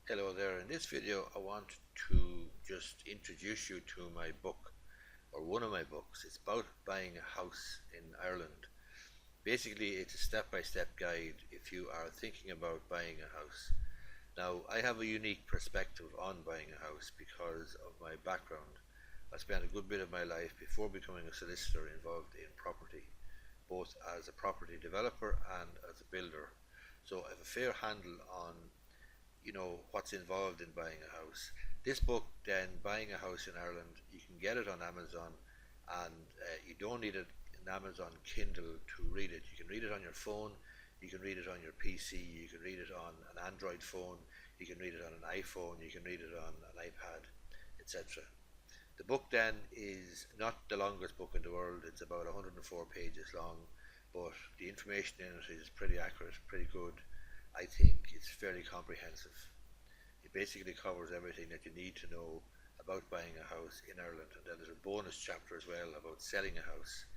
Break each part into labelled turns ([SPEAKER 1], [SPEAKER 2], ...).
[SPEAKER 1] Hello there. In this video, I want to just introduce you to my book, or one of my books. It's about buying a house in Ireland. Basically, it's a step-by-step guide if you are thinking about buying a house. Now, I have a unique perspective on buying a house because of my background. I spent a good bit of my life before becoming a solicitor involved in property, both as a property developer and as a builder. So I have a fair handle on what's involved in buying a house. This book, then, Buying a House in Ireland, you can get it on Amazon, and you don't need an Amazon Kindle to read it. You can read it on your phone, you can read it on your PC, you can read it on an Android phone, you can read it on an iPhone, you can read it on an iPad, etc. The book then is not the longest book in the world. It's about 104 pages long, but the information in it is pretty accurate, pretty good. I think it's fairly comprehensive. It basically covers everything that you need to know about buying a house in Ireland, and then there's a bonus chapter as well about selling a house.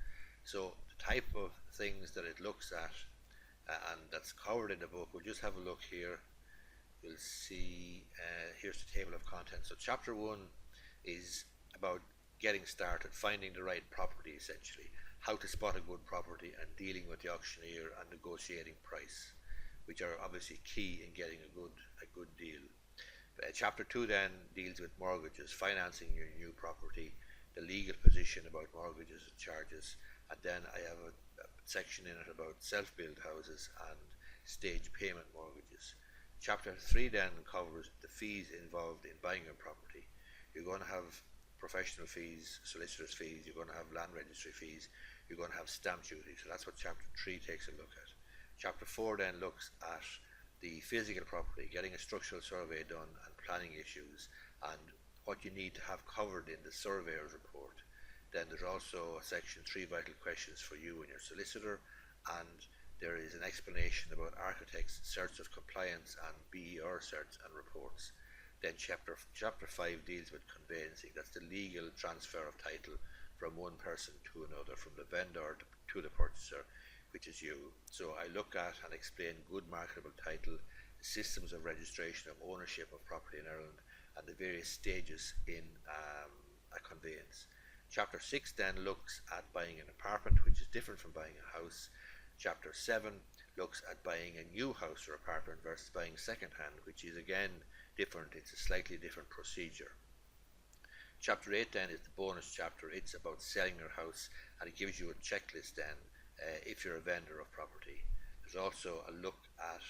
[SPEAKER 1] So the type of things that it looks at, and that's covered in the book, we'll just have a look here. You'll see here's the table of contents. So chapter 1 is about getting started, finding the right property, essentially how to spot a good property and dealing with the auctioneer and negotiating price, which are obviously key in getting a good deal. Chapter 2 then deals with mortgages, financing your new property, the legal position about mortgages and charges, and then I have a section in it about self-built houses and stage payment mortgages. Chapter 3 then covers the fees involved in buying a property. You're going to have professional fees, solicitors' fees, you're going to have land registry fees, you're going to have stamp duty. So that's what chapter 3 takes a look at. Chapter 4 then looks at the physical property, getting a structural survey done and planning issues, and what you need to have covered in the surveyor's report. Then there's also a section 3 vital questions for you and your solicitor, and there is an explanation about architects' certs of compliance and BER certs and reports. Then chapter 5 deals with conveyancing. That's the legal transfer of title from one person to another, from the vendor to the purchaser, which is you. So I look at and explain good marketable title, the systems of registration of ownership of property in Ireland, and the various stages in a conveyance. Chapter 6 then looks at buying an apartment, which is different from buying a house. Chapter 7 looks at buying a new house or apartment versus buying second-hand, which is again different. It's a slightly different procedure. Chapter 8 then is the bonus chapter. It's about selling your house, and it gives you a checklist then if you're a vendor of property. There's also a look at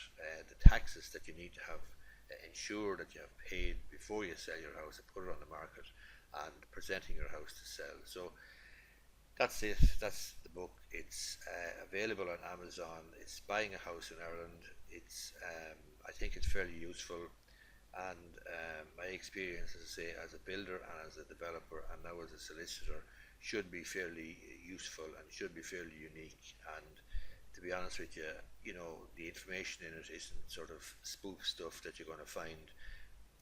[SPEAKER 1] the taxes that you need to have ensure that you have paid before you sell your house and put it on the market, and presenting your house to sell. So that's it. That's the book. It's available on Amazon. It's Buying a House in Ireland. It's I think it's fairly useful, and my experience, as I say, as a builder and as a developer and now as a solicitor, should be fairly useful and should be fairly unique. And to be honest with you, the information in it isn't sort of spoof stuff that you're going to find,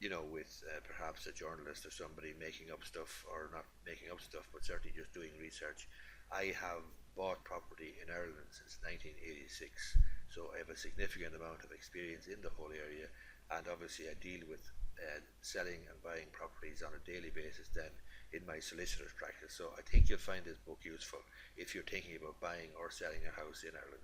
[SPEAKER 1] with perhaps a journalist or somebody making up stuff, or not making up stuff, but certainly just doing research. I have bought property in Ireland since 1986, so I have a significant amount of experience in the whole area, and obviously I deal with selling and buying properties on a daily basis then in my solicitor's practice. So I think you'll find this book useful if you're thinking about buying or selling a house in Ireland.